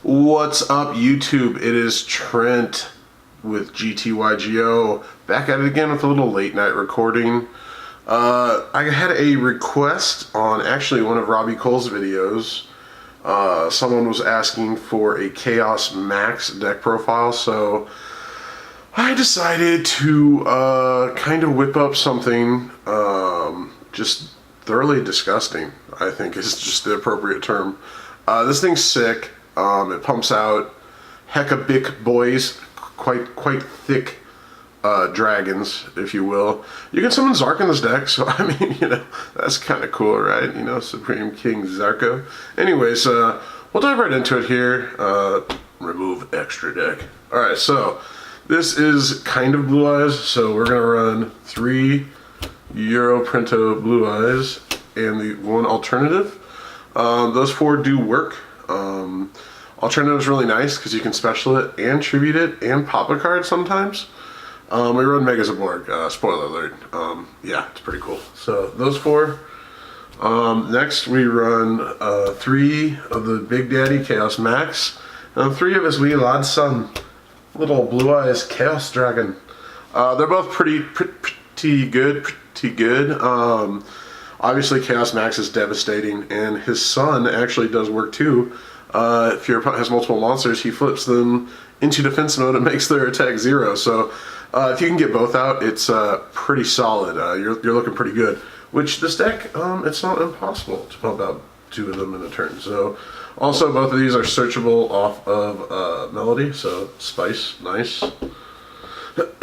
What's up, YouTube? It is Trent with GTYGO, back at it again with a little late night recording. I had a request on actually one of Robbie Cole's videos. Someone was asking for a Chaos Max deck profile, so I decided to kind of whip up something just thoroughly disgusting, I think is just the appropriate term. This thing's sick. It pumps out hecka big boys, quite thick dragons, if you will. You can summon Zarc in this deck, so I mean, that's kind of cool, right? Supreme King Zarc. Anyways, we'll dive right into it here. Remove extra deck. Alright, so this is kind of Blue Eyes, so we're going to run 3 Euro Printo Blue Eyes and the 1 alternative. Those 4 do work. Alternative is really nice because you can special it and tribute it and pop a card sometimes. We run Mega Zaborg, spoiler alert. Yeah, it's pretty cool. So those 4. Next we run 3 of the Big Daddy Chaos Max and 3 of his wee lad son, little Blue Eyes Chaos Dragon. They're both pretty good. Obviously Chaos Max is devastating, and his son actually does work too. If your opponent has multiple monsters, he flips them into defense mode and makes their attack 0. So if you can get both out, it's pretty solid. You're looking pretty good. Which this deck, it's not impossible to pump out 2 of them in a turn. So also both of these are searchable off of Melody, so Spice, nice.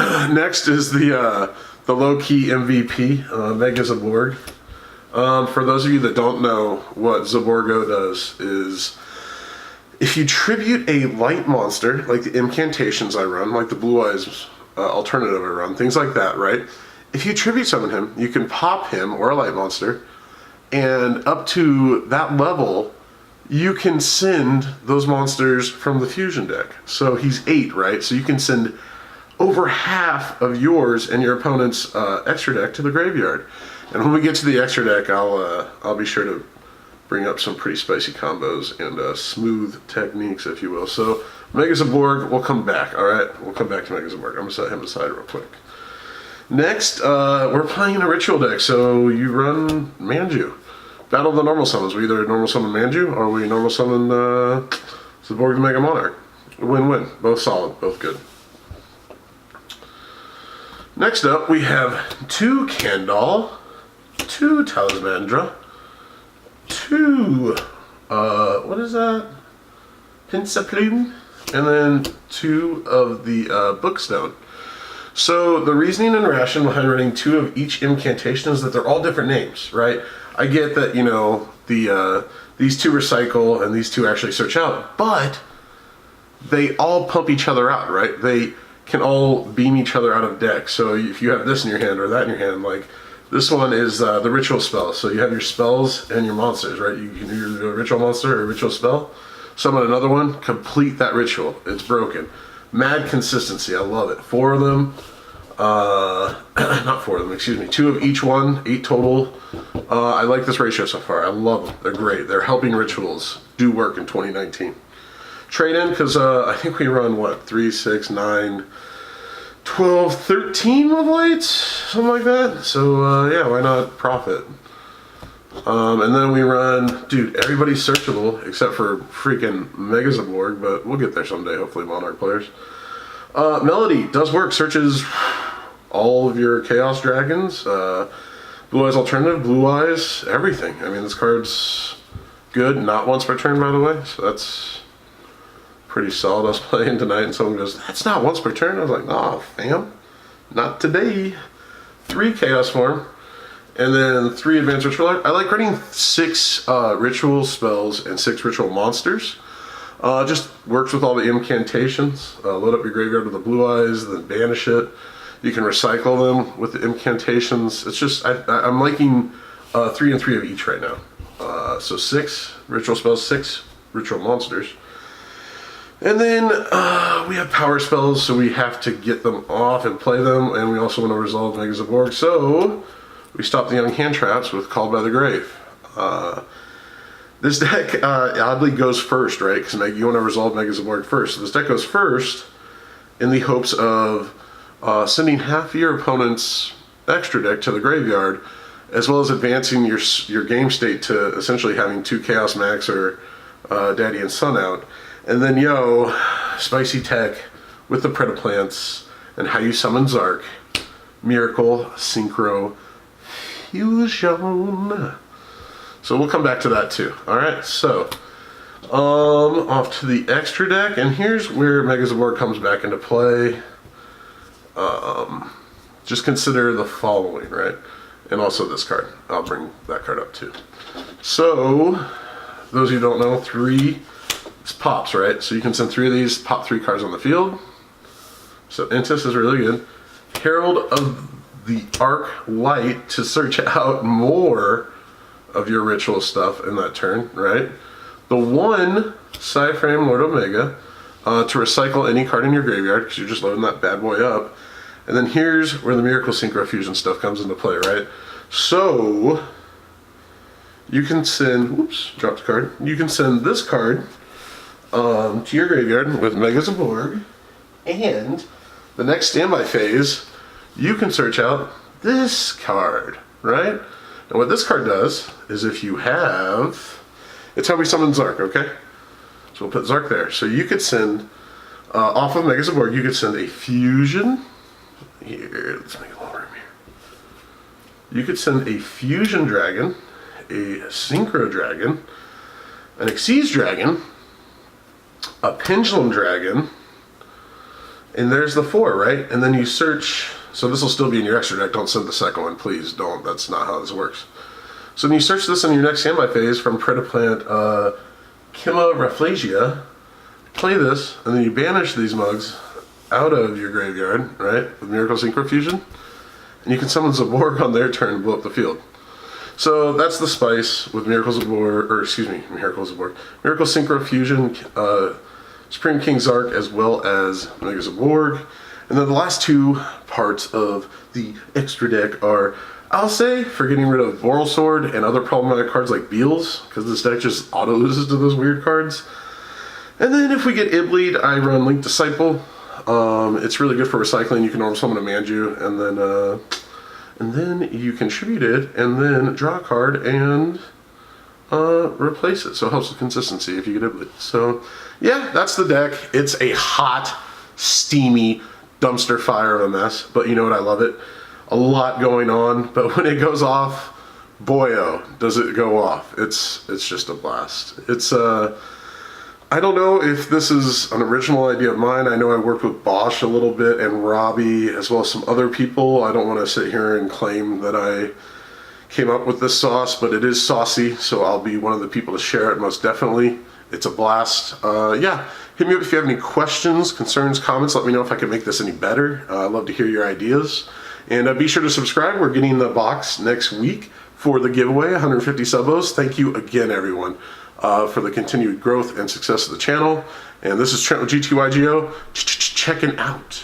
Next is the low-key MVP, Mega Zaborg. For those of you that don't know, what Zaborgo does is, if you tribute a light monster, like the Impcantations I run, like the Blue Eyes alternative I run, things like that, right? If you tribute summon him, you can pop him, or a light monster, and up to that level, you can send those monsters from the fusion deck. So he's 8, right? So you can send over half of yours and your opponent's extra deck to the graveyard. And when we get to the extra deck, I'll be sure to bring up some pretty spicy combos and smooth techniques, if you will. So Mega Zaborg, we'll come back. All right, we'll come back to Mega Zaborg. I'm gonna set him aside real quick. Next, we're playing a ritual deck. So you run Manju. Battle of the normal summons. We either normal summon Manju or we normal summon Zaborg the Mega Monarch. Win-win. Both solid. Both good. Next up, we have 2 Kandal, 2 Talismandra, 2, what is that? Pinsaplume, and then 2 of the Bookstone. So the reasoning and rationale behind running 2 of each incantation is that they're all different names, right? I get that, these 2 recycle and these 2 actually search out, but they all pump each other out, right? They can all beam each other out of deck. So if you have this in your hand or that in your hand, like this one is the ritual spell. So you have your spells and your monsters, right? You can do a ritual monster or a ritual spell. Summon another one, complete that ritual. It's broken. Mad consistency, I love it. 4 of them, not 4 of them, excuse me. 2 of each one, 8 total. I like this ratio so far. I love them. They're great. They're helping rituals do work in 2019. Trade in, because I think we run, 3, 6, 9, 12, 13 with lights? Something like that. So, yeah, why not profit? And then we run, dude, everybody's searchable except for freaking Mega Zaborg, but we'll get there someday, hopefully, Monarch players. Melody does work. Searches all of your Chaos Dragons. Blue Eyes Alternative, Blue Eyes, everything. I mean, this card's good. Not once per turn, by the way, so that's pretty solid. I was playing tonight and someone goes, that's not once per turn. I was like, nah, fam, not today. 3 Chaos Form, and then 3 Advanced Ritual. I like running 6 ritual spells and 6 ritual monsters. Just works with all the incantations. Load up your graveyard with the Blue Eyes, then banish it. You can recycle them with the incantations. It's just, I'm liking 3 and 3 of each right now. So 6 ritual spells, 6 ritual monsters. And then we have power spells, so we have to get them off and play them, and we also want to resolve Mega Zaborg. So we stop the young hand traps with Called by the Grave. This deck oddly goes first, right? Because you want to resolve Mega Zaborg first. So this deck goes first in the hopes of sending half your opponent's extra deck to the graveyard, as well as advancing your game state to essentially having 2 Chaos Max or Daddy and Son out. And then, spicy tech with the Predaplants and how you summon Zarc. Miracle Synchro Fusion. So we'll come back to that too. Alright, so off to the extra deck, and here's where Mega Zaborg comes back into play. Just consider the following, right? And also this card. I'll bring that card up too. So, those of you who don't know, 3 it's pops, right? So you can send 3 of these, pop 3 cards on the field. So Intis is really good. Herald of the Arc Light to search out more of your ritual stuff in that turn, right? The 1 Psyframe Lord Omega to recycle any card in your graveyard because you're just loading that bad boy up. And then here's where the Miracle Synchro Fusion stuff comes into play, right? So you can send, whoops, dropped a card. You can send this card to your graveyard with Mega Zaborg, and the next standby phase, you can search out this card, right? And what this card does is if you have, it's how we summon Zarc, okay? So we'll put Zarc there. So you could send, off of Mega Zaborg, you could send a Fusion. Here, let's make a little room here. You could send a Fusion Dragon, a Synchro Dragon, an Xyz Dragon, a Pendulum Dragon, and there's the 4, right? And then you search, so this will still be in your extra deck. Don't send the second one, please. Don't. That's not how this works. So then you search this in your next standby phase from Predaplant Kima Rafflesia, play this, and then you banish these mugs out of your graveyard, right, with Miracle Synchro Fusion, and you can summon Zaborg on their turn and blow up the field. So that's the spice with Miracle Zaborg, or excuse me, Miracle Synchro Fusion, Supreme King Zarc, as well as Mega Zaborg. And then the last 2 parts of the extra deck are, I'll say, for getting rid of Boral Sword and other problematic cards like Beals, because this deck just auto-loses to those weird cards. And then if we get Iblied, I run Link Disciple. It's really good for recycling. You can normal summon a Manju, and then you contribute it, and then draw a card and replace it. So it helps with consistency if you get Iblied. So yeah, that's the deck. It's a hot, steamy dumpster fire of a mess, but you know what? I love it. A lot going on, but when it goes off, boyo, does it go off. It's just a blast. It's I don't know if this is an original idea of mine. I know I worked with Bosch a little bit and Robbie, as well as some other people. I don't want to sit here and claim that I came up with this sauce, but it is saucy, so I'll be one of the people to share it, most definitely. It's a blast. Yeah, hit me up if you have any questions, concerns, comments. Let me know if I can make this any better. I'd love to hear your ideas. And be sure to subscribe. We're getting the box next week for the giveaway, 150 subos. Thank you again, everyone, for the continued growth and success of the channel. And this is Trent with GTYGO, checking out.